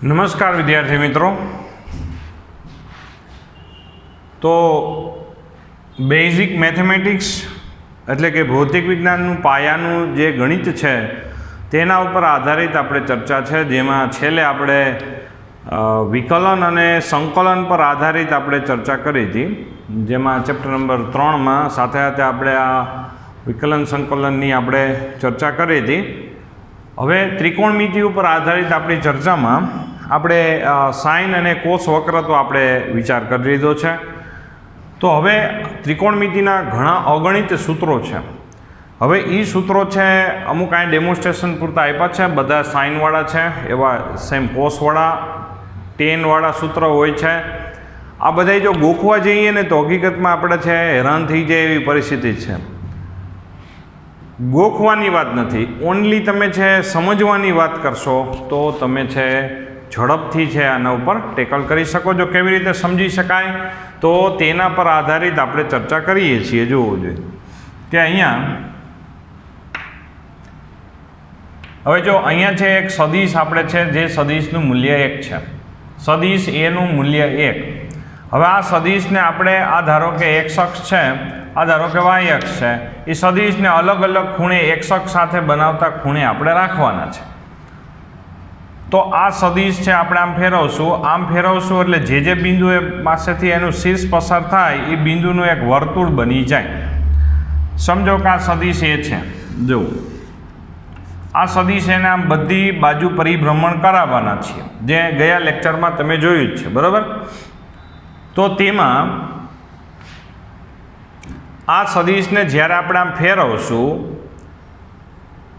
નમસ્કાર વિદ્યાર્થી મિત્રો। તો બેઝિક મેથેમેટિક્સ એટલે કે ભૌતિક વિજ્ઞાનનું પાયાનું જે ગણિત છે તેના ઉપર આધારિત આપણે ચર્ચા છે, જેમાં છેલ્લે આપણે વિકલન અને સંકલન પર આધારિત આપણે ચર્ચા કરી હતી, જેમાં ચેપ્ટર નંબર 3માં સાથે સાથે આપણે આ વિકલન સંકલનની આપણે ચર્ચા કરી હતી। હવે ત્રિકોણમિતિ ઉપર આધારિત આપણી ચર્ચામાં આપણે સાઇન અને કોસ વક્ર તો આપણે વિચાર કરી લીધો છે। તો હવે ત્રિકોણમિતિના ઘણા અગણિત સૂત્રો છે। હવે એ સૂત્રો છે અમુક આ ડેમોન્સ્ટ્રેશન પૂરતા આપ્યા છે, બધા સાઇનવાળા છે, એવા સેમ કોસવાળા ટેનવાળા સૂત્ર હોય છે। આ બધા જો ગોખવા જઈએ ને તો હકીકતમાં આપણે છે હેરાન થઈ જાય એવી પરિસ્થિતિ છે। ગોખવાની વાત નથી, ઓનલી તમે છે સમજવાની વાત કરશો તો તમે છે ઝડપથી છે આના ઉપર ટેકલ કરી શકો છો। કેવી રીતે સમજી શકાય તો તેના પર આધારિત આપણે ચર્ચા કરીએ છીએ। જોવું જોઈએ કે અહીંયા હવે જો અહીંયા છે એક સદિશ આપણે છે, જે સદિશનું મૂલ્ય 1 છે, સદિશ એનું મૂલ્ય 1। હવે આ સદિશને આપણે આ ધારો કે x અક્ષ છે, આ ધારો કે y અક્ષ છે, એ સદિશને અલગ અલગ ખૂણે x અક્ષ સાથે બનાવતા ખૂણે આપણે રાખવાના છે। તો આ સદિશ છે આપણે આમ ફેરવશું એટલે જે બિંદુ પાસેથી એનું શીર્ષ પસાર થાય એ બિંદુનું એક વર્તુળ બની જાય। સમજો કે આ સદિશ એ છે, જો આ સદિશ એને આમ બધી બાજુ પરિભ્રમણ કરાવવાના છીએ, જે ગયા લેક્ચરમાં તમે જોયું જ છે, બરાબર। તો તેમાં આ સદિશને જ્યારે આપણે આમ ફેરવશું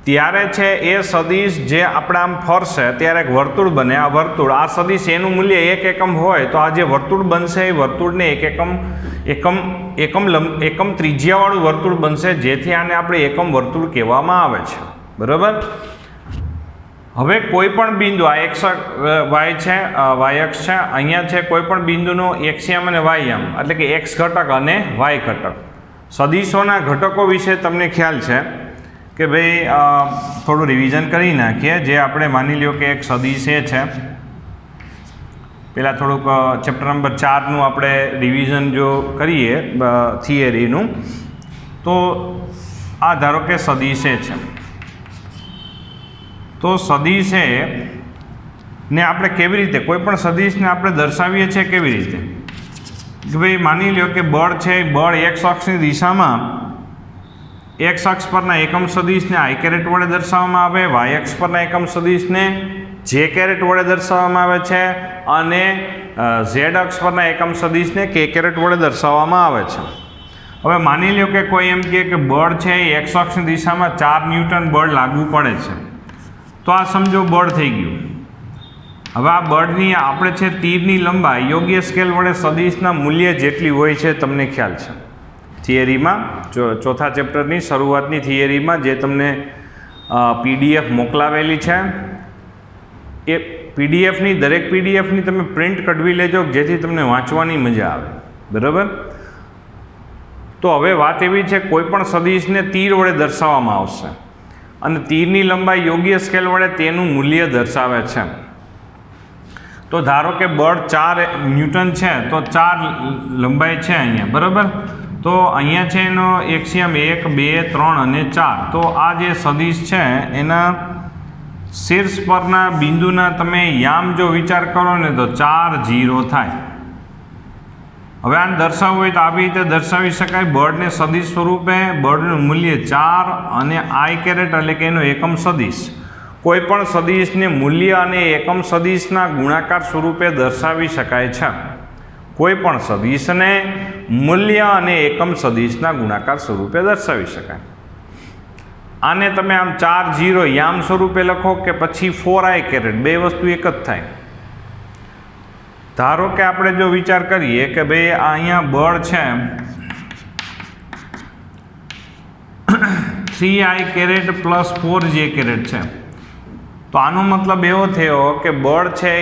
ત્યારે છે એ સદિશ જે આપણે આમ ફરશે ત્યારે એક વર્તુળ બને। આ વર્તુળ, આ સદિશ એનું મૂલ્ય 1 એકમ હોય તો આ જે વર્તુળ બનશે એ વર્તુળને એકમ ત્રિજ્યાવાળું વર્તુળ બનશે, જેથી આને આપણે એકમ વર્તુળ કહેવામાં આવે છે, બરાબર। હવે કોઈ પણ બિંદુ આ x y છે, y અક્ષ છે, અહીંયા છે કોઈ પણ બિંદુનો એક્સયામ અને વાયયામ એટલે કે x ઘટક અને y ઘટક, સદિશોના ઘટકો વિશે તમને ખ્યાલ છે કે ભાઈ થોડું રિવિઝન કરી નાખીએ। જે આપણે માની લ્યો કે એક સદિશ એ છે, પહેલાં થોડુંક ચેપ્ટર નંબર 4નું આપણે રિવિઝન જો કરીએ થિયરીનું, તો આ ધારો કે સદિશ એ છે, તો સદિશ એ ને આપણે કેવી રીતે કોઈ પણ સદિશને આપણે દર્શાવીએ છીએ, કેવી રીતે કે ભાઈ માની લ્યો કે બળ છે, બળ x અક્ષની દિશામાં x અક્ષ પરના એકમ સદિશને i કેરેટ વડે દર્શાવવામાં આવે, y અક્ષ પરના એકમ સદિશને j કેરેટ વડે દર્શાવવામાં આવે છે, અને z અક્ષ પરના એકમ સદિશને k કેરેટ વડે દર્શાવવામાં આવે છે। હવે માની લ્યો કે કોઈ એમ કહે કે બળ છે એ x અક્ષની દિશામાં 4 ન્યૂટન બળ લાગુ પડે છે, તો આ સમજો બળ થઈ ગયું। હવે આ બળની આપણે છે તીરની લંબાઈ યોગ્ય સ્કેલ વડે સદિશના મૂલ્ય જેટલી હોય છે, તમને ખ્યાલ છે થિયરીમાં, ચોથા ચેપ્ટરની શરૂઆતની થિયરીમાં જે તમને PDF મોકલાવેલી છે, એ PDFની દરેક PDFની તમે પ્રિન્ટ કઢવી લેજો, જેથી તમને વાંચવાની મજા આવે, બરાબર। તો હવે વાત એવી છે, કોઈ પણ સદિશને તીર વડે દર્શાવવામાં આવશે અને તીરની લંબાઈ યોગ્ય સ્કેલ વડે તેનું મૂલ્ય દર્શાવે છે। તો ધારો કે બળ 4 ન્યૂટન છે, તો 4 લંબાઈ છે અહીંયા, બરાબર। તો અહીંયા છે એનો એક્સિયમ 1, 2, 3 અને 4। તો આ જે સદિશ છે એના શીર્ષ પરના બિંદુના તમે યામ જો વિચાર કરો ને તો 4 0 થાય। હવે આને દર્શાવવું હોય તો આવી રીતે દર્શાવી શકાય, બળને સદિશ સ્વરૂપે બળનું મૂલ્ય 4 અને i કેરેટ એટલે કે એનો એકમ સદિશ, કોઈ પણ સદિશને મૂલ્ય અને એકમ સદિશના ગુણાકાર સ્વરૂપે દર્શાવી શકાય છે। કોઈ પણ સદિશને મૂલ્ય અને એકમ સદિશના ગુણાકાર સ્વરૂપે દર્શાવી શકાય। આને તમે આમ 4 0 યામ સ્વરૂપે લખો કે પછી 4i કેરેટ, બે વસ્તુ એક જ થાય। ધારો કે આપણે જો વિચાર કરીએ કે ભાઈ અહીંયા બળ છે 3i caret plus 4j caret છે, તો આનો મતલબ એવો થયો કે બળ છે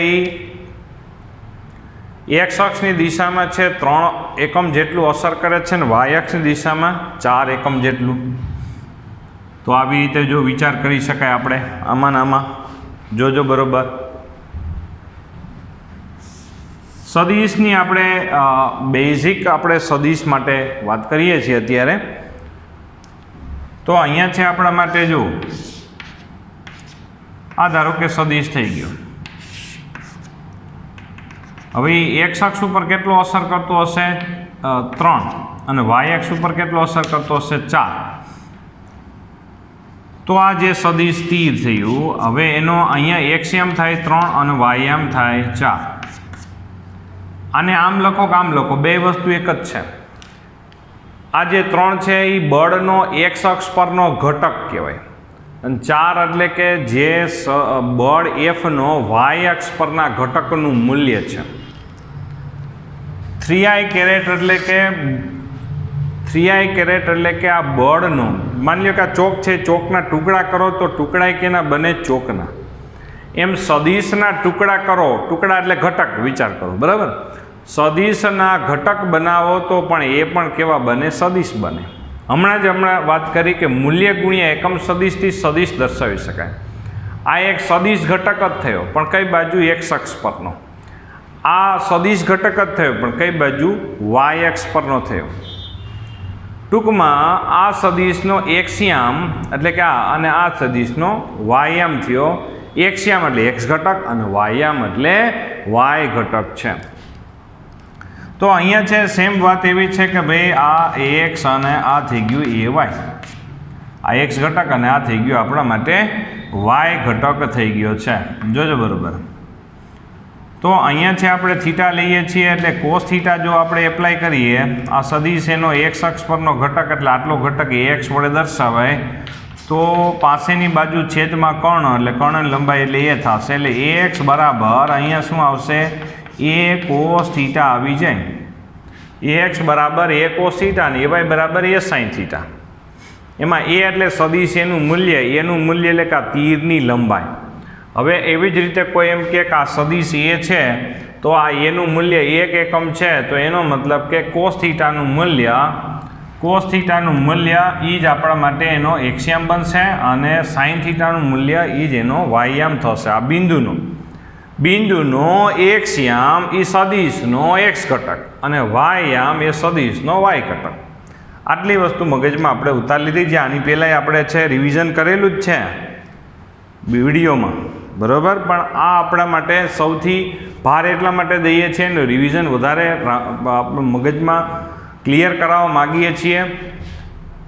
એ x અક્ષની દિશામાં છે 3 એકમ જેટલું અસર કરે છે ને y અક્ષની દિશામાં 4 એકમ જેટલું। તો આવી રીતે જો વિચાર કરી શકાય આપણે આમાં જોજો બરોબર। સદિશની આપણે બેઝિક આપણે સદિશ માટે વાત કરીએ છીએ અત્યારે. તો અહીંયા છે આપણા માટે જો આ ધારો કે સદિશ થઈ ગયો. હવે એક્સ અક્ષ ઉપર કેટલો અસર કરતો હશે 3 અને વાય અક્ષ ઉપર કેટલો અસર કરતો હશે 4. તો આ જે સદિશ તીર થયું હવે એનો અહીંયા એક્સયામ થાય 3 અને વાયયામ થાય 4. આને આમ લખો કે આમ લખો, બે વસ્તુ એક જ છે. આ જે 3 છે એ બળનો એક્સ અક્ષ પરનો ઘટક કહેવાય અને 4 એટલે કે જે બળ એફનો વાય અક્ષ પરના ઘટકનું મૂલ્ય છે. 3i કેરેટ એટલે કે 3i કેરેટ એટલે કે આ બળનો, માની લો કે આ ચોક છે, ચોકના ટુકડા કરો તો ટુકડા કેના બને ચોકના. એમ સદિશના ટુકડા કરો, ટુકડા એટલે ઘટક, વિચાર કરો બરાબર. સદિશના ઘટક બનાવો તો પણ એ પણ કેવા બને? સદિશ બને. હમણાં વાત કરી કે મૂલ્ય ગુણ્યા એકમ સદિશથી સદિશ દર્શાવી શકાય. આ એક સદિશ ઘટક જ થયો પણ કઈ બાજુ? એક્સ અક્ષ પરનો. આ સદિશ ઘટક જ થયો પણ કઈ બાજુ? વાય અક્ષ પરનો થયો. ટૂંકમાં આ સદિશનો એક્સયામ એટલે કે આ અને આ સદિશનો વાયયામ થયો. એક્સયામ એટલે એક્સ ઘટક અને વાયયામ એટલે વાય ઘટક છે. તો અહીંયા છે સેમ વાત એવી છે કે ભાઈ આ એક્સ અને આ થઈ ગયું એ વાય. આ એક્સ ઘટક અને આ થઈ ગયું આપણા માટે વાય ઘટક થઈ ગયો છે. જોજો બરોબર. તો અહીંયા છે આપણે થીટા લઈએ છીએ એટલે કોસ થીટા જો આપણે એપ્લાય કરીએ, આ સદિશ એનો એક્સ અક્ષ પરનો ઘટક એટલે આટલો ઘટક એક્સ વડે દર્શાવાય. તો પાસેની બાજુ છેદમાં કર્ણ એટલે કર્ણની લંબાઈ એટલે એ થશે. એટલે એક્સ બરાબર અહીંયા શું આવશે? એ કોસ થીટા આવી જાય. એક્સ બરાબર એ કોસ થીટા અને એવાય બરાબર એ સાઇન થીટા. એમાં એ એટલે સદિશ એનું મૂલ્ય એટલે કે આ તીરની લંબાઈ. હવે એવી જ રીતે કોઈ એમ કે આ સદિશ એ છે તો આ એનું મૂલ્ય 1 એકમ છે તો એનો મતલબ કે કોસ થીટાનું મૂલ્ય એ જ આપણા માટે એનો એક્સયામ બનશે અને સાઇન થીટાનું મૂલ્ય એ જ એનો વાયયામ થશે. આ બિંદુનો એક્સયામ એ સદિશનો એક્સ ઘટક અને વાયયામ એ સદિશનો વાય ઘટક. આટલી વસ્તુ મગજમાં આપણે ઉતારી લીધી છે. આની પહેલાં આપણે છે રિવિઝન કરેલું જ છે વિડીયોમાં બરાબર. પણ આ આપણા માટે સૌથી ભાર એટલા માટે દઈએ છીએ ને રિવિઝન વધારે મગજમાં ક્લિયર કરાવવા માગીએ છીએ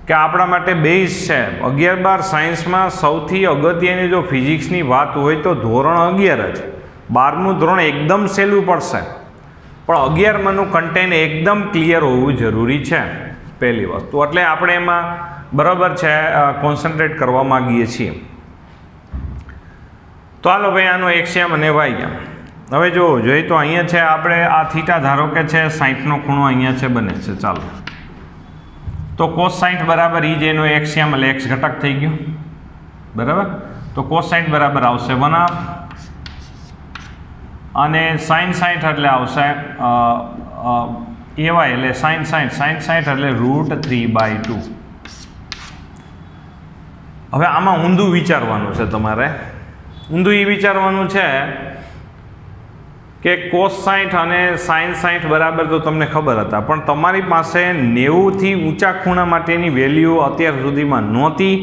કે આપણા માટે બેઝ છે. 11-12 સાયન્સમાં સૌથી અગત્યની જો ફિઝિક્સની વાત હોય તો ધોરણ 11 જ. 12મું ધોરણ એકદમ સહેલું પડશે પણ 11માનું કન્ટેન્ટ એકદમ ક્લિયર હોવું જરૂરી છે પહેલી વસ્તુ. એટલે આપણે એમાં બરાબર છે કોન્સન્ટ્રેટ કરવા માગીએ છીએ. તો હાલો ભાઈ આનો એક્સયામ અને વાયયામ હવે જોઈએ તો અહીંયા છે આપણે આ થીટા ધારો કે છે 60નો ખૂણો અહીંયા છે બને છે. ચાલો તો કોસ 60 બરાબર ઈ જ એનો એક્સયામ એટલે એક્સ ઘટક થઈ ગયો બરાબર. તો કોસ 60 બરાબર આવશે 1/2 અને સાઇન 60 એટલે આવશે એવાય એટલે સાઇન 60 એટલે √3/2. હવે આમાં ઊંધું વિચારવાનું છે તમારે. ઊંધું એ વિચારવાનું છે કે કોસ 60 અને સાઇન 60 બરાબર તો તમને ખબર હતા પણ તમારી પાસે 90થી ઊંચા ખૂણા માટેની વેલ્યુ અત્યાર સુધીમાં નહોતી.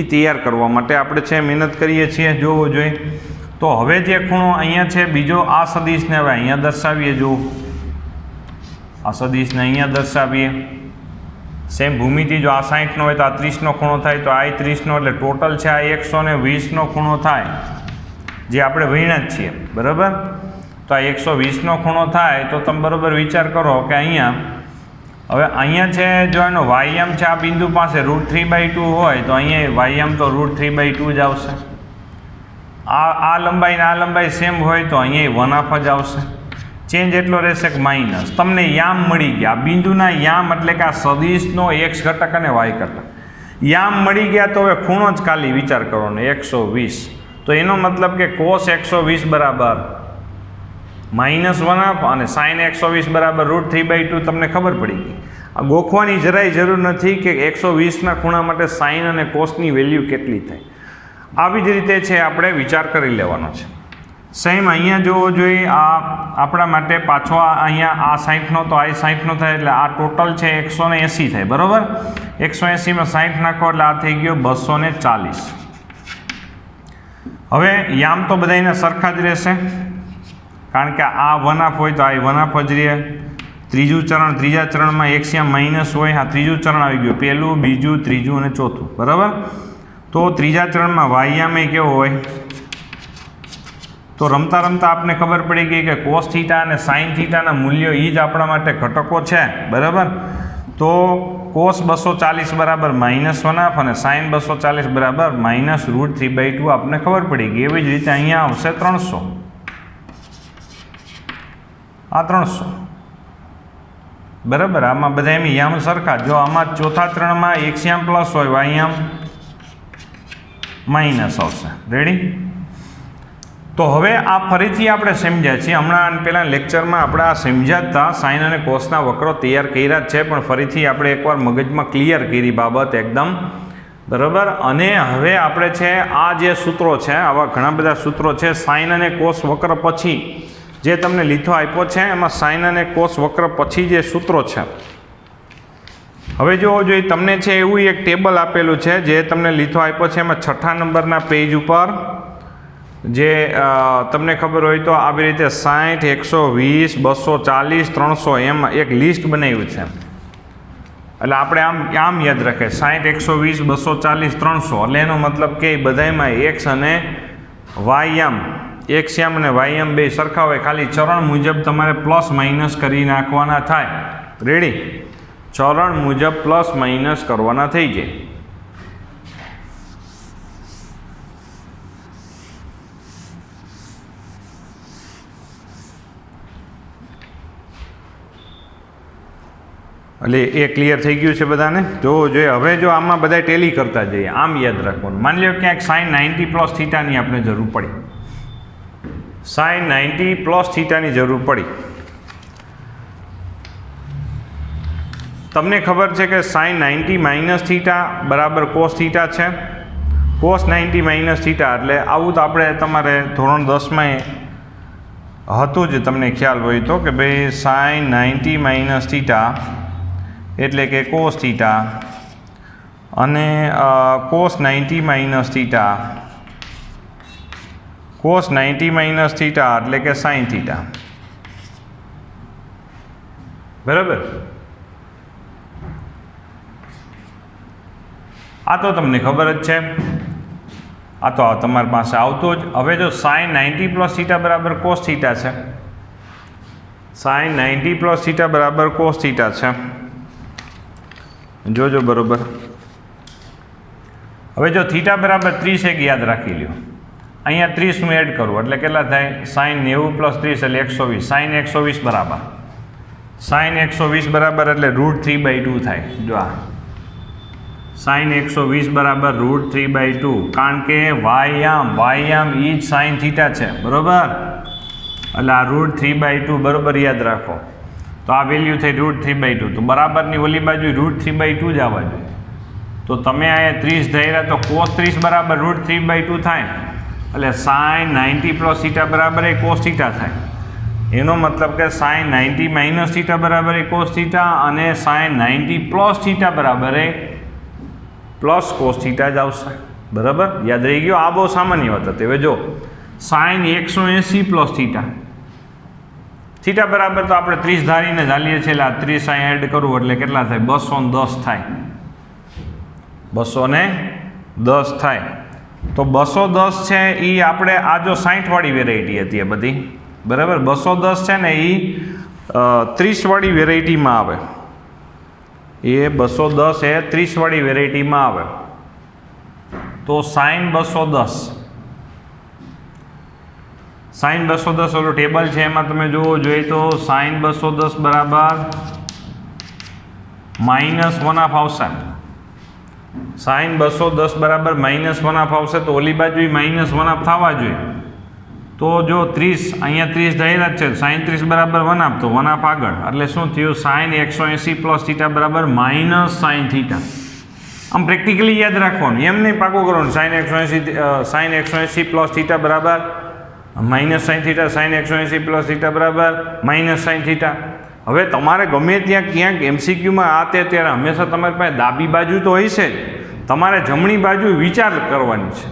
એ તૈયાર કરવા માટે આપણે છે મહેનત કરીએ છીએ. જોવો જોઈએ તો હવે જે ખૂણો અહીંયા છે બીજો આ સદિશને હવે અહીંયા દર્શાવીએ. જો આ સદિશને અહીંયા દર્શાવીએ. સેમ ભૂમિતિ જો આ 60નો હોય તો આ 30નો ખૂણો થાય તો આ 30નો એટલે ટોટલ છે આ 120નો ખૂણો થાય જે આપણે ભણ્યા જ છીએ બરાબર. તો આ 120નો ખૂણો થાય તો તમે બરાબર વિચાર કરો કે અહીંયા હવે અહીંયા છે જો એનો વાયયામ છે આ બિંદુ પાસે √3/2 હોય તો અહીંયા વાયયામ તો √3/2 જ આવશે. આ લંબાઈ ને આ લંબાઈ સેમ હોય તો અહીંયા 1/2 જ આવશે. ચેન્જ એટલો રહેશે કે માઇનસ. તમને યામ મળી ગયા. બિંદુના યામ એટલે કે આ સદિશનો એક્સ ઘટક અને વાય ઘટક યામ મળી ગયા. તો હવે ખૂણો જ ખાલી વિચાર કરવાનો 120. તો એનો મતલબ કે કોસ 120 બરાબર -1/2 અને સાઇન 120 બરાબર √3/2 તમને ખબર પડી ગઈ. આ ગોખવાની જરાય જરૂર નથી કે 120ના ખૂણા માટે સાઇન અને કોસની વેલ્યુ કેટલી થાય. આવી જ રીતે છે આપણે વિચાર કરી લેવાનો છે. સેમ અહીંયા જોવો જોઈએ, આ આપણા માટે પાછો અહીંયા આ 60નો તો આ 60નો થાય એટલે આ ટોટલ છે 180 થાય, બરાબર. 180માં 60 નાખો એટલે આ થઈ ગયો 240. હવે યામ તો બધાયના સરખા જ રહેશે, કારણ કે આ 1/2 હોય તો આ 1/2 જ રહે. ત્રીજું ચરણ, ત્રીજા ચરણમાં એક્સિયામ માઇનસ હોય. હા, ત્રીજું ચરણ આવી ગયું, પહેલું, બીજું, ત્રીજું અને ચોથું, બરાબર. તો ત્રીજા ચરણમાં વાયામે કેવો હોય? તો રમતા રમતા આપને ખબર પડી ગઈ કે કોસ થીટા અને સાઇન થીટાના મૂલ્યો એ જ આપણા માટે ઘટકો છે, બરાબર. તો કોસ 240 બરાબર -1/2 અને સાઇન 240 બરાબર -√3/2 આપને ખબર પડી ગઈ. એવી જ રીતે અહીંયા આવશે 300, આ 300, બરાબર. આમાં બધા એમ યામ સરખા. જો આમાં ચોથા ચરણમાં એક્સિયામ પ્લસ હોય, વાયામ માઇનસ આવશે. રેડી? તો હવે આ ફરીથી આપણે સમજ્યા છીએ. હમણાં પહેલાં લેક્ચરમાં આપણે આ સમજ્યા જ હતા, સાઇન અને કોસના વક્રો તૈયાર કર્યા જ છે, પણ ફરીથી આપણે એકવાર મગજમાં ક્લિયર કરી બાબત એકદમ, બરાબર. અને હવે આપણે છે આ જે સૂત્રો છે, આવા ઘણા બધા સૂત્રો છે સાઇન અને કોસ વક્ર પછી જે તમને લીધો આપ્યો છે, એમાં સાઇન અને કોસ વક્ર પછી જે સૂત્રો છે. હવે જોવો જોઈએ, તમને છે એવું એક ટેબલ આપેલું છે જે તમને લીધો આપ્યો છે. એમાં 6થા નંબરના પેજ ઉપર જે તમને ખબર હોય તો આવી રીતે 60, 120, 240, 300 એમ એક લિસ્ટ બનાવ્યું છે. એટલે આપણે આમ યાદ રાખે 60, 120, 240, 300 એટલે એનો મતલબ કે બધામાં એક્સ અને વાયામ, એક્સયામ અને વાયામ બે સરખા હોય, ખાલી ચરણ મુજબ તમારે પ્લસ માઇનસ કરી નાખવાના થાય. રેડી? ચરણ મુજબ પ્લસ માઇનસ કરવાના થઈ જાય. એટલે એ ક્લિયર થઈ ગયું છે બધાને? જોવો જોઈએ. હવે જો આમાં બધા ટેલી કરતા જઈએ, આમ યાદ રાખવાનું. માની લો ક્યાંક સાઇન 90 પ્લસ થીટાની આપણે જરૂર પડી, સાઇન 90 પ્લસ થીટાની જરૂર પડી. તમને ખબર છે કે સાઇન 90 માઇનસ થીટા બરાબર કોસ થીટા છે. કોસ 90 માઇનસ થીટા એટલે આવું તો આપણે તમારે ધોરણ 10માં હતું જ, તમને ખ્યાલ હોય તો કે ભાઈ સાઇન 90 માઇનસ થીટા એટલે કે કોસ થીટા અને cos 90 minus theta, cos 90 minus theta એટલે કે સાઇન થીટા, બરાબર. આ તો તમને ખબર જ છે, આ તો તમારી પાસે આવતો જ. હવે જો સાઇન 90 પ્લસ થીટા બરાબર કોસ થીટા છે, સાઇન 90 પ્લસ થીટા બરાબર કોસ થીટા છે, જોજો બરોબર. હવે જો થીટા બરાબર 30 એક યાદ રાખી લ્યો, અહીંયા 30 એડ કરવું એટલે કેટલા થાય? સાઇન 90 પ્લસ 30 એટલે 120. સાઇન 120 બરાબર, સાઇન 120 બરાબર એટલે √3/2 થાય. જો આ સાઇન 120 બરાબર √3/2, કારણ કે વાયામ ઈ જ સાઇન થીટા છે, બરોબર. એટલે આ √3/2 બરોબર યાદ રાખો. તો આ વેલ્યુ થઈ √3/2, તો બરાબરની ઓલી બાજુ √3/2 જ આવવા જોઈએ. તો તમે અહીંયા 30 ધાર્યા તો cos 30 બરાબર √3/2 થાય, એટલે સાઇન 90 પ્લસ થીટા બરાબર એ કોસ થીટા થાય. એનો મતલબ કે સાઇન 90 માઇનસ થીટા બરાબર એ કોસ થીટા અને સાઇન 90 પ્લસ થીટા બરાબર એ પ્લસ કોસ થીટા જ આવશે, બરાબર. યાદ રહી ગયો? આ બહુ સામાન્ય વાત હતી. હવે જો સાઇન 180 પ્લસ થીટા, થીટા બરાબર તો આપણે 30 ધારીને ચાલીએ છીએ, એટલે આ 30 અહીં એડ કરવું એટલે કેટલા થાય? 210 થાય, 210 થાય. તો 210 છે એ આપણે આ જો 60 વાળી વેરાયટી હતી એ બધી, બરાબર. 210 છે ને એ 30 વાળી વેરાયટીમાં આવે, એ 210 એ 30 વાળી વેરાયટીમાં આવે. તો સાઇન 210, સાઇન 210 ઓલું ટેબલ છે એમાં તમે જોવો જોઈએ તો સાઇન 210 બરાબર -1/2 આવશે. સાઇન 210 બરાબર -1/2 આવશે, તો ઓલી બાજુ -1/2 થવા જોઈએ. તો જો 30 અહીંયા 30 ધાર્યા જ છે, સાઇન 30 બરાબર 1/2, તો 1/2 આગળ એટલે શું થયું? સાઇન 180 પ્લસ થીટા બરાબર માઇનસ સાઇન થીટા. આમ પ્રેક્ટિકલી યાદ રાખવાનું, એમ નહીં પાકું કરવાનું. સાઇન 180 પ્લસ થીટા બરાબર minus sine theta sign 180 plus theta બરાબર માઇનસ સાઇન થીટા. હવે તમારે ગમે ત્યાં ક્યાંક MCQમાં આ તે ત્યારે હંમેશા તમારી પાસે ડાબી બાજુ તો હોય છે જ, તમારે જમણી બાજુ વિચાર કરવાની છે.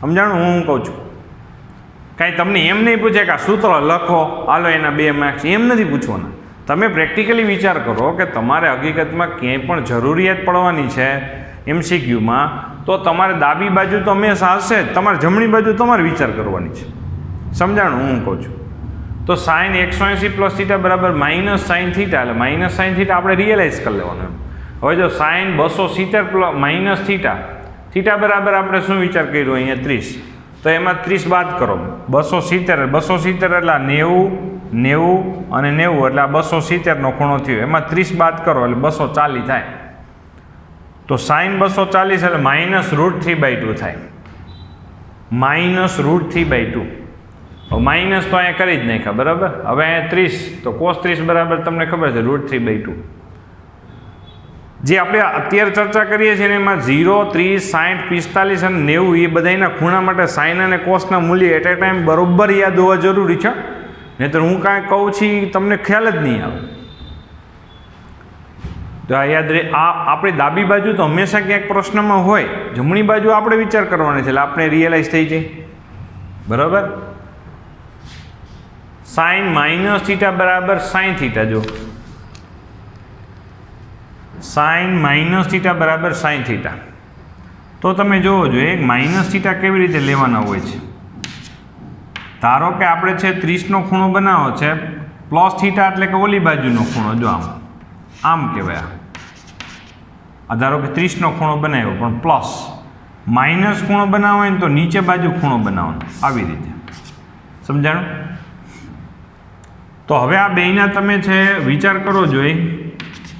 સમજાણું હું કહું છું? કાંઈ તમને એમ નહીં પૂછે કે આ સૂત્ર લખો હાલો એના 2 માર્ક્સ, એમ નથી પૂછવાના. તમે પ્રેક્ટિકલી વિચાર કરો કે તમારે હકીકતમાં ક્યાંય પણ જરૂરિયાત પડવાની છે MCQમાં, તો તમારે ડાબી બાજુ તો હંમેશા હશે જ, તમારે જમણી બાજુ તમારે વિચાર કરવાની છે. સમજાણું હું કહું છું? તો સાઇન 180 પ્લસ થીટા બરાબર માઇનસ સાઇન થીટા, એટલે માઇનસ સાઇન થીટા આપણે રિયલાઇઝ કરી લેવાનું. હવે જો sine 270 plus minus theta, theta બરાબર આપણે શું વિચાર કર્યો અહીંયા 30, તો એમાં 30 બાદ કરો. 270 એટલે 90 90 અને 90 એટલે આ 270નો ખૂણો થયો, એમાં 30 બાદ કરો એટલે 240 થાય. તો સાઇન 240 એટલે માઇનસ √3/2 થાય, માઇનસ √3/2. માઇનસ તો અહીંયા કરી જ નાખ્યા બરાબર. હવે અહીંયા 30 તો cos 30 બરાબર તમને ખબર છે √3/2. જે આપણે અત્યારે ચર્ચા કરીએ છીએ એમાં 0, 30, 60, 45 અને 90 એ બધાના ખૂણા માટે સાઇન અને કોસના મૂલ્ય એટ એ ટાઈમ બરોબર યાદ હોવા જરૂરી છે. નહીં તો હું કાંઈ કહું છું તમને ખ્યાલ જ નહીં આવે. તો આ યાદ રહે. આ આપણી ડાબી બાજુ તો હંમેશા ક્યાંક પ્રશ્નમાં હોય, જમણી બાજુ આપણે વિચાર કરવાનો છે એટલે આપણે રિયલાઇઝ થઈ જાય બરાબર. સાઇન માઇનસ થીટા બરાબર સાઇન થીટા, જો સાઇન માઇનસ થીટા બરાબર સાઇન થીટા, તો તમે જોવો જોઈએ માઇનસ થીટા કેવી રીતે લેવાના હોય છે. ધારો કે આપણે છે 30નો ખૂણો બનાવો છે, પ્લસ થીટા એટલે કે ઓલી બાજુનો ખૂણો, જો આમ કહેવાય. આ ધારો કે 30નો ખૂણો બનાવ્યો પણ પ્લસ, માઇનસ ખૂણો બનાવો હોય ને તો નીચે બાજુ ખૂણો બનાવવાનો, આવી રીતે. સમજાણું? તો હવે આ બેયના તમે છે વિચાર કરો જોઈએ.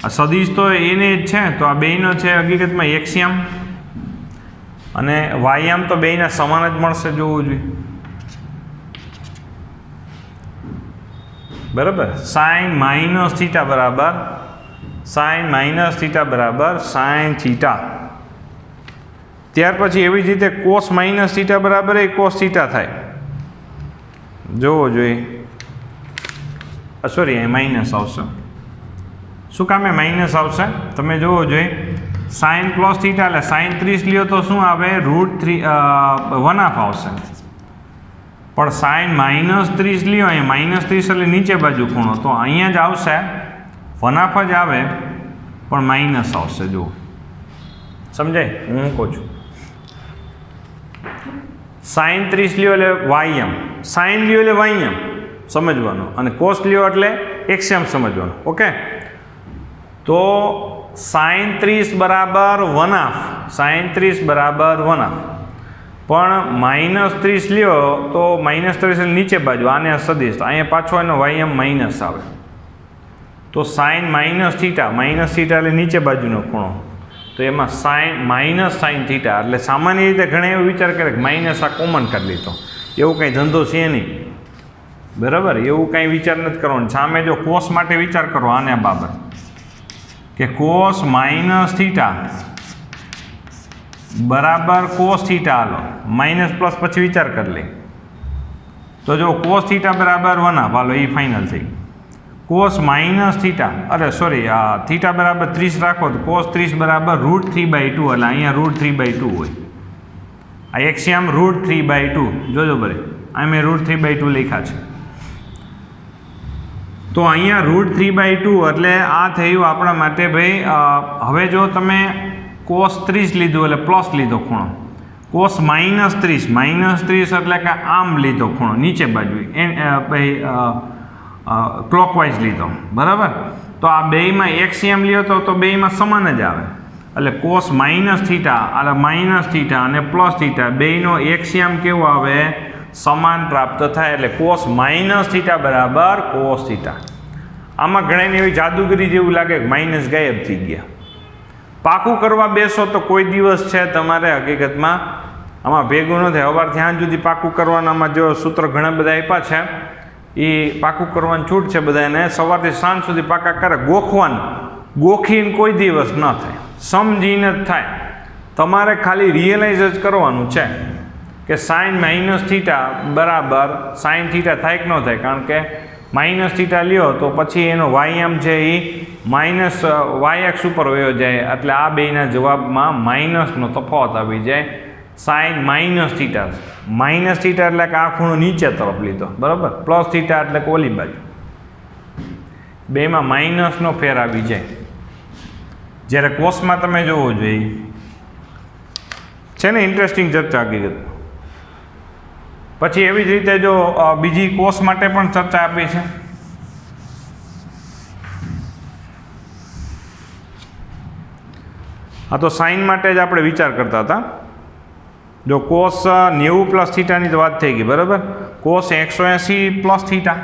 આ સદીશ તો એને જ છે, તો આ બેયનો છે હકીકતમાં એક્સયામ અને વાયામ તો બેયના સમાન જ મળશે, જોવું જોઈએ બરાબર. સાઇન માઇનસ થીટા બરાબર સાઇન માઇનસ થીટા બરાબર સાઇન થીટા. ત્યાર પછી એવી જ રીતે કોસ માઇનસ થીટા બરાબર એ કોસ થીટા થાય, જોવો જોઈએ. સોરી અહીં માઇનસ આવશે. શું કામે માઇનસ આવશે તમે જોવો જોઈએ. સાઇન પ્લસ થીટા એટલે સાઇન 30 લ્યો તો શું આવે √1/2 આવશે. પણ સાઇન માઇનસ 30 લ્યો અહીંયા માઇનસ 30 એટલે નીચે બાજુ ખૂણો, તો અહીંયા જ આવશે 1/2 જ આવે પણ માઇનસ આવશે. જુઓ સમજાય હું કહું છું? સાઇન 30 લ્યો એટલે વાયમ, સાઇન લ્યો એટલે વાયમ સમજવાનું, અને કોસ લ્યો એટલે એક્સયામ સમજવાનું. ઓકે, તો સાઇન 30 બરાબર 1/2, સાઇન 30 બરાબર 1/2, પણ માઇનસ 30 લ્યો તો માઇનસ 30 એટલે નીચે બાજુ, આને સદીશ, અહીંયા પાછો એનો વાયમ માઇનસ આવે. તો સાઇન માઇનસ થીટા એટલે નીચે બાજુનો ખૂણો, તો એમાં સાઇન માઇનસ સાઇન થીટા, એટલે સામાન્ય રીતે ઘણા એવો વિચાર કરે કે માઇનસ આ કોમન કરી લીધો, એવું કંઈ ધંધો છે નહીં બરાબર. એવું કાંઈ વિચાર નથી કરવાનો. સામે જો કોસ માટે વિચાર કરો આને બાબત કે કોસ માઇનસ થીટા બરાબર કોસ થીટા, હાલો માઇનસ પ્લસ પછી વિચાર કરી લઈ. તો જો કોસ થીટા બરાબર 1/2, હાલો એ ફાઇનલ થઈ. કોસ માઇનસ થીટા, અરે સોરી આ થીટા બરાબર 30 રાખો તો કોસ 30 બરાબર √3/2, એટલે અહીંયા √3/2 હોય. આ એક્સયામ √3/2 જોજો બરે, આ મેં √3/2 લખ્યા છે. તો અહીંયા √3/2 એટલે આ થયું આપણા માટે ભાઈ. હવે જો તમે કોસ 30 લીધું એટલે પ્લસ લીધો ખૂણો, કોસ માઇનસ 30 એટલે કે આમ લીધો ખૂણો નીચે બાજુ, ભાઈ ક્લોકવાઇઝ લીધો બરાબર. તો આ બેયમાં એક્સયામ લ્યો તો બેયમાં સમાન જ આવે, એટલે કોસ માઇનસ થીટા એટલે માઇનસ થીટા અને પ્લસ થીટા બેયનો એક્સયામ કેવો આવે? સમાન પ્રાપ્ત થાય. એટલે કોસ માઇનસ થીટા બરાબર કોસ થીટા. આમાં ઘણાને એવી જાદુગરી જેવું લાગે કે માઇનસ ગાયબ થઈ ગયા. પાકું કરવા બેસો તો કોઈ દિવસ છે તમારે હકીકતમાં આમાં ભેગું ન થાય. સવારથી સાંજ સુધી પાકું કરવાનામાં જો સૂત્ર ઘણા બધા આપ્યા છે, એ પાકું કરવાની છૂટ છે બધાને. સવારથી સાંજ સુધી પાકા કરે, ગોખીને કોઈ દિવસ ન થાય, સમજીને જ થાય. તમારે ખાલી રિયલાઇઝ જ કરવાનું છે કે સાઇન માઇનસ થીટા બરાબર સાઇન થીટા થાય કે ન થાય, કારણ કે માઇનસ થીટા લ્યો તો પછી એનો વાયમ છે એ માઇનસ વાયએક્સ ઉપર વયો જાય, એટલે આ બેના જવાબમાં માઇનસનો તફાવત આવી જાય. Sine minus theta, minus theta એટલે કે આ ખૂણો નીચે તરફ લીધો, બરાબર. પ્લસ થીટા એટલે કે ઓલી બાજુ, બેમાં માઇનસનો ફેર આવી જાય. જ્યારે કોસમાં તમે જોવો જોઈએ છે ને ઇન્ટરેસ્ટિંગ ચર્ચા હકીકત. પછી એવી જ રીતે જો બીજી કોસ માટે પણ ચર્ચા આપી છે. આ તો સાઇન માટે જ આપણે વિચાર કરતા હતા. જો કોસ 90 પ્લસ થીટાની તો વાત થઈ ગઈ, બરાબર. Cos 180 plus theta,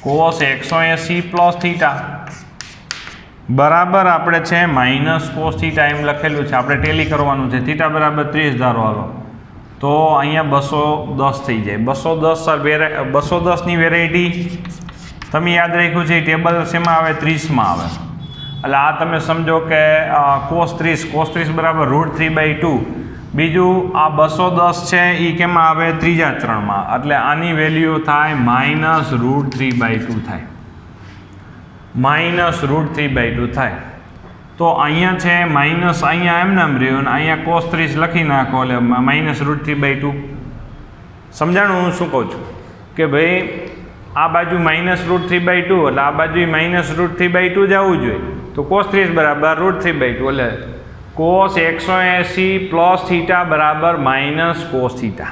cos 180 plus theta બરાબર આપણે છે માઇનસ કોસ થીટા એમ લખેલું છે. આપણે ટેલી કરવાનું છે. થીટા બરાબર 30 ધારો હાલો તો અહીંયા 210 થઈ જાય. 210ની વેરાયટી તમે યાદ રાખ્યું છે, ટેબલ શેમાં આવે? 30માં આવે. એટલે આ તમે સમજો કે કોસ 30 બરાબર √3/2. બીજું આ 210 છે એ કેમાં આવે? ત્રીજા ચરણમાં. એટલે આની વેલ્યુ થાય માઇનસ √3/2 થાય, માઇનસ √3/2 થાય. તો અહીંયા છે માઇનસ, અહીંયા એમ નામ રહ્યું, અને અહીંયા કોસ 30 લખી નાખો એટલે માઇનસ √3/2. સમજાણું હું શું કહું છું? કે ભાઈ આ બાજુ માઇનસ √3/2 એટલે આ બાજુ માઇનસ √3/2 જ આવવું જોઈએ. તો કોસ 30 બરાબર √3/2 એટલે કોસ 180 પ્લસ થીટા બરાબર માઇનસ કોસ થીટા.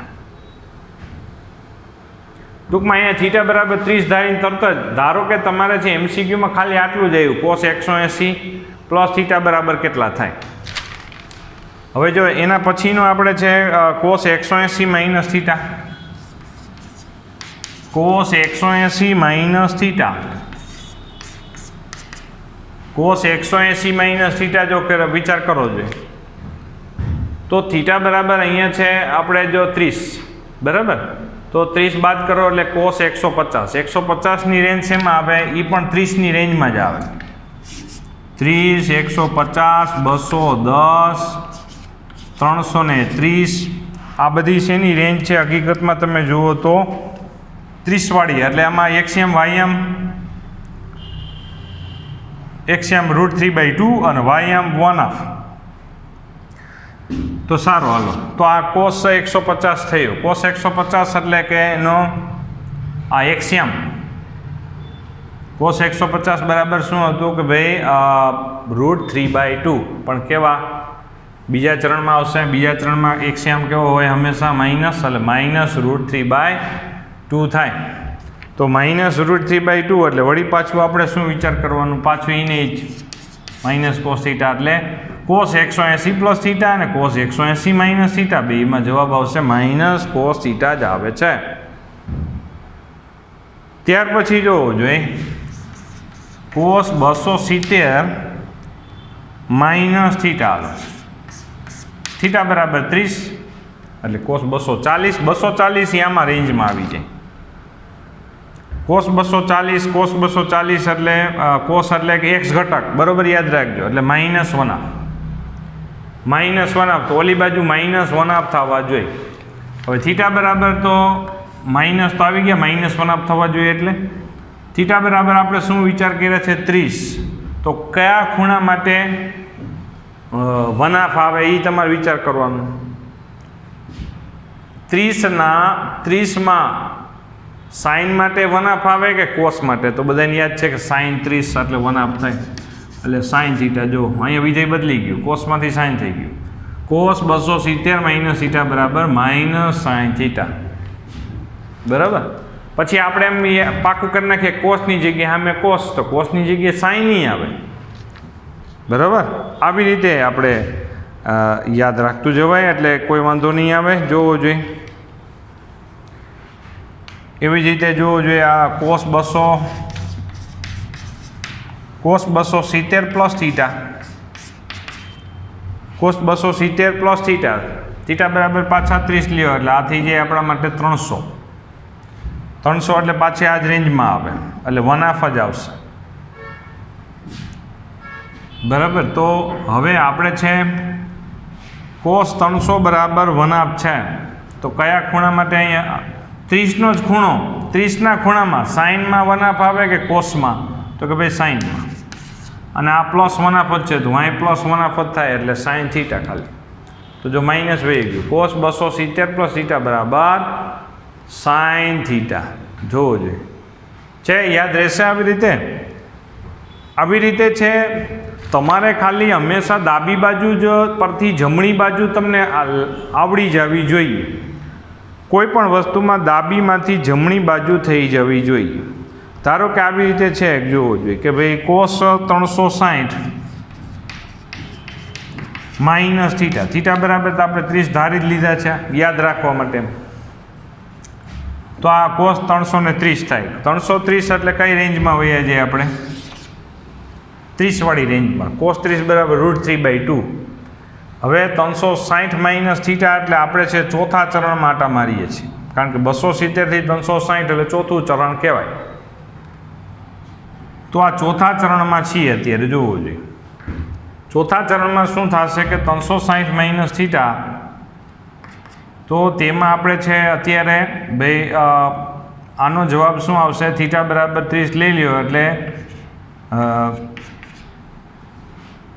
ટૂંકમાં અહીંયા થીટા બરાબર 30 ધારીને તરત જ ધારો કે તમારે છે MCQમાં ખાલી આટલું જ આવ્યું, કોસ 180 પ્લસ થીટા બરાબર કેટલા થાય. હવે જો એના પછીનો આપણે છે cos 180 minus theta, cos 180 minus theta, cos 180 minus theta જો વિચાર કરો જોઈએ તો થીટા બરાબર અહીંયા છે આપણે જો 30, બરાબર. તો 30 બાદ કરો એટલે કોસ 150. 150ની રેન્જ શેમાં આવે? એ પણ 30ની રેન્જમાં જ આવે. 30, 150, 210, 330 આ બધી શેની રેન્જ છે? હકીકતમાં તમે જુઓ તો 30 વાળી. એટલે આમાં એક્સિયમ વાયમ, એક્સિયમ √3/2 અને વાયમ 1/2. તો સારું હાલો, તો આ કોસ 150 થયો. કોસ 150 એટલે કે એનો આ એક્સિયમ કોસ 150 બરાબર શું હતું કે ભાઈ √3/2, પણ કેવા? બીજા ચરણમાં આવશે. બીજા ચરણમાં એક્સિયમ કેવો હોય? હંમેશા માઇનસ, એટલે માઇનસ √3/2 થાય. તો માઇનસ √3/2 એટલે વળી પાછું આપણે શું વિચાર કરવાનું? પાછું એને જ માઇનસ કોસ થીટા, એટલે કોસ 180 પ્લસ થીટા અને કોસ 180 માઇનસ થીટા, બેમાં જવાબ આવશે માઇનસ કોસ થીટા જ આવે છે. ત્યાર પછી જોવો જોઈએ કોસ 270 માઇનસ થીટા, થીટા બરાબર 30 એટલે કોસ 240. 240 આમાં રેન્જમાં આવી જાય. કોસ 240, કોસ 240 એટલે કોસ એટલે કે એક્સ ઘટક, બરાબર યાદ રાખજો. એટલે માઇનસ 1/2, માઇનસ 1/2. તો ઓલી બાજુ માઇનસ 1/2 થવા જોઈએ. હવે થીટા બરાબર તો માઇનસ તો આવી ગયા, માઇનસ 1/2 થવા જોઈએ. એટલે થીટા બરાબર આપણે શું વિચાર કર્યા છે? 30. તો કયા ખૂણા માટે 1/2 આવે એ તમારે વિચાર કરવાનો. 30માં સાઇન માટે 1/2 આવે કે કોસ માટે? તો બધાને યાદ છે કે સાઇન 30 એટલે 1/2 થાય. એટલે સાઇન થીટા, જો અહીંયા વિધેય બદલી ગયું, કોસમાંથી સાઇન થઈ ગયું. કોસ 270 માઇનસ થીટા બરાબર માઇનસ સાઇન થીટા, બરાબર. પછી આપણે એમ પાકું કરી નાખીએ કોસની જગ્યાએ સામે કોસ, તો કોસની જગ્યાએ સાઇન નહીં આવે, બરાબર. આવી રીતે આપણે યાદ રાખતું જવાય એટલે કોઈ વાંધો નહીં આવે. જોવો જોઈએ એવી જ રીતે જોવો જોઈએ આ cos 270 plus theta, cos 270 plus theta, theta બરાબર પાછા 30 લ્યો એટલે આ થઈ જાય આપણા માટે 300. 300 એટલે પાછી આ જ રેન્જમાં આવે, એટલે 1/2 જ આવશે, બરાબર. તો હવે આપણે છે કોસ 300 બરાબર 1/2 છે, તો કયા ખૂણા માટે અહીંયા 30નો જ ખૂણો, 30ના ખૂણામાં સાઇનમાં 1/2 આવે કે કોસમાં? તો કે ભાઈ સાઇનમાં. અને આ પ્લસ 1/2 જ છે, તો અહીં પ્લસ 1/2 થાય એટલે સાઇન થીટા ખાલી. તો જો માઇનસ વહી ગયું, કોસ 270 પ્લસ થીટા બરાબર સાઇન થીટા. જોવો જોઈએ છે, યાદ રહેશે આવી રીતે. આવી રીતે છે. તમારે ખાલી હંમેશા ડાબી બાજુ જ પરથી જમણી બાજુ તમને આવડી જવી જોઈએ. કોઈ પણ વસ્તુમાં ડાબીમાંથી જમણી બાજુ થઈ જવી જોઈએ. ધારો કે આવી રીતે છે, જોવો જોઈએ કે ભાઈ કોસ 360 માઇનસ થીટા, થીટા બરાબર તો આપણે 30 ધારી જ લીધા છે યાદ રાખવા માટે. તો આ કોસ 330 થાય. 330 એટલે કઈ રેન્જમાં વયા જાય આપણે? 30 વાળી રેન્જમાં. કોસ 30 બરાબર √3/2. હવે 360 માઇનસ થીટા એટલે આપણે છે ચોથા ચરણમાં આટા મારીએ છીએ, કારણ કે 270 થી 360 એટલે ચોથું ચરણ કહેવાય. તો આ ચોથા ચરણમાં છીએ અત્યારે. જોવું જોઈએ ચોથા ચરણમાં શું થશે કે 360 માઇનસ થીટા, તો તેમાં આપણે છે અત્યારે ભાઈ આનો જવાબ શું આવશે? થીટા બરાબર 30 લઈ લ્યો એટલે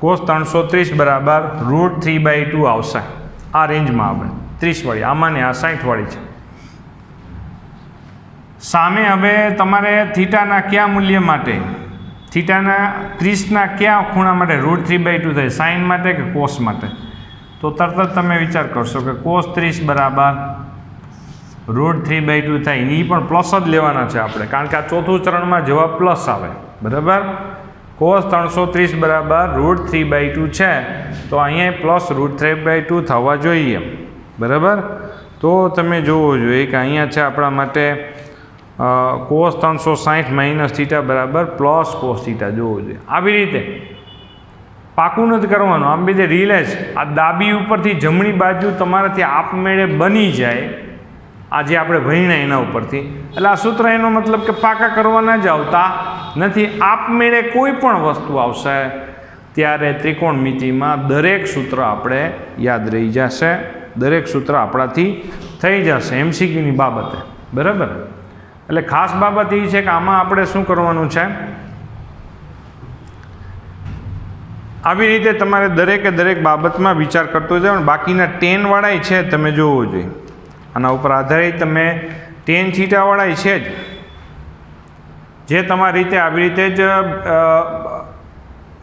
કોસ 330 બરાબર √3/2 આવશે. આ રેન્જમાં આપણે 30 વાળી, આમાં ને આ 60 વાળી છે. સામે હવે તમારે થીટાના કયા મૂલ્ય માટે, થીટાના 30ના કયા ખૂણા માટે √3/2 થાય? સાઇન માટે કે કોસ માટે? તો તરત જ તમે વિચાર કરશો કે કોસ 30 બરાબર √3/2 થાય. એ પણ પ્લસ જ લેવાના છે આપણે, કારણ કે આ ચોથું ચરણમાં જવાબ પ્લસ આવે. બરાબર. કોસ 330 બરાબર √3/2 છે, તો અહીંયા પ્લસ √3/2 થવા જોઈએ. બરાબર. તો તમે જોવો જોઈએ કે અહીંયા છે આપણા માટે કોસ 360 માઇનસ થીટા બરાબર પ્લસ કોસ થીટા. જોવો જોઈએ આવી રીતે. પાકું નથી કરવાનું, આમ બીજે રિલેજ આ ડાબી ઉપરથી જમણી બાજુ તમારાથી આપમેળે બની જાય, આજે આપણે ભણ્યા એના ઉપરથી. એટલે આ સૂત્ર એનો મતલબ કે પાકા કરવાના જ આવતા નથી. આપમેળે કોઈ પણ વસ્તુ આવશે ત્યારે ત્રિકોણમિતિમાં દરેક સૂત્ર આપણે યાદ રહી જશે, દરેક સૂત્ર આપણાથી થઈ જશે MCQની બાબતે. બરાબર. એટલે ખાસ બાબત એ છે કે આમાં આપણે શું કરવાનું છે, આવી રીતે તમારે દરેકે દરેક બાબતમાં વિચાર કરતો જાઓ. બાકીના tan વાળાય છે તમે જોવો જોઈએ, આના ઉપર આધારિત તમે tan થીટા વાળાય છે જ, જે તમારી રીતે આવી રીતે જ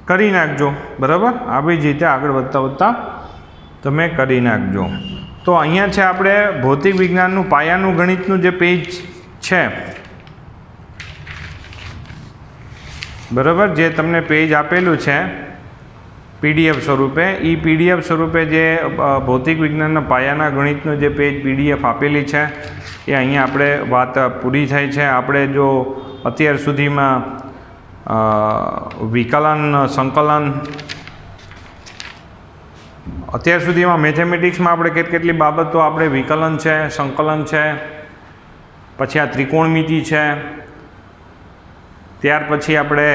કરી નાખજો. બરાબર. આવી જ રીતે આગળ વધતા વધતા તમે કરી નાખજો. તો અહીંયા છે આપણે ભૌતિક વિજ્ઞાનનું પાયાનું ગણિતનું જે પેજ છે, બરાબર, જે તમને પેજ આપેલું છે PDF સ્વરૂપે, એ PDF સ્વરૂપે જે ભૌતિક વિજ્ઞાનના પાયાના ગણિતનું જે પેજ PDF આપેલી છે એ અહીંયા આપણે વાત પૂરી થાય છે. આપણે જો અત્યાર સુધીમાં વિકલન, સંકલન, અત્યાર સુધીમાં મેથેમેટિક્સમાં આપણે કેટલી બાબતો આપણે વિકલન છે, સંકલન છે, પછી આ ત્રિકોણમિતિ છે, ત્યાર પછી આપણે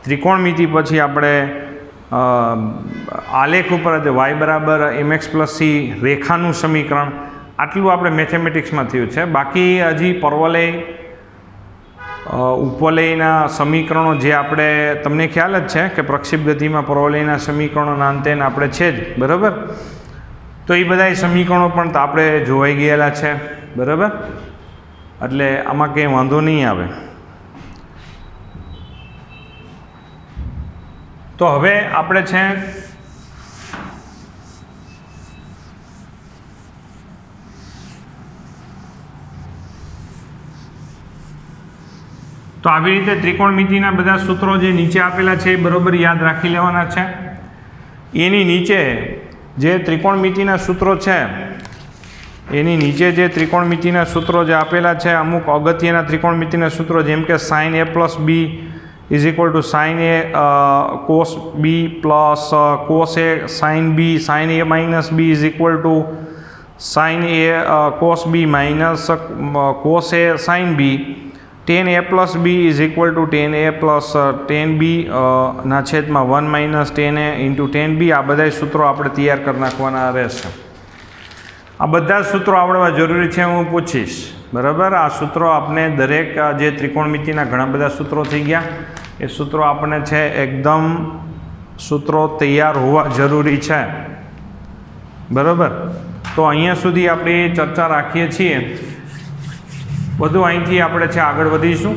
ત્રિકોણમિતિ પછી આપણે આલેખ ઉપર y બરાબર mx + c રેખાનું સમીકરણ, આટલું આપણે મેથેમેટિક્સમાં થયું છે. બાકી હજી પરવલય, ઉપવલયના સમીકરણો જે આપણે, તમને ખ્યાલ જ છે કે પ્રક્ષેપ ગતિમાં પરવલયના સમીકરણોના અંતે આપણે છે જ. બરાબર. તો એ બધા સમીકરણો પણ આપણે જોવાઈ ગયેલા છે. બરાબર. એટલે આમાં કંઈ વાંધો નહીં આવે. તો હવે આપણે છે તો આવી રીતે ત્રિકોણમિતિના બધા સૂત્રો જે નીચે આપેલા છે એ બરોબર યાદ રાખી લેવાના છે. એની નીચે જે ત્રિકોણમિતિના સૂત્રો છે, એની નીચે જે ત્રિકોણમિતિના સૂત્રો જે આપેલા છે, અમુક અગત્યના ત્રિકોણમિતિના સૂત્રો, જેમ કે sin a + b = sin a cos b plus cos a sin b, sin a minus b = sin a cos b minus cos a sin b, tan a plus B is equal to tan a plus tan B ના છેદમાં 1 minus tan a into tan B. આ બધા સૂત્રો આપણે તૈયાર કરી નાખવાના રહેશે. આ બધા સૂત્રો આવડવા જરૂરી છે, હું પૂછીશ. બરાબર, આ સૂત્રો આપણે દરેક જે ત્રિકોણમિતિના ઘણા બધા સૂત્રો થઈ ગયા, એ સૂત્રો આપણને છે એકદમ સૂત્રો તૈયાર હોવા જરૂરી છે. બરાબર, તો અહીંયા સુધી આપણી ચર્ચા રાખીએ છીએ. બધું અહીંથી આપણે છે આગળ વધીશું.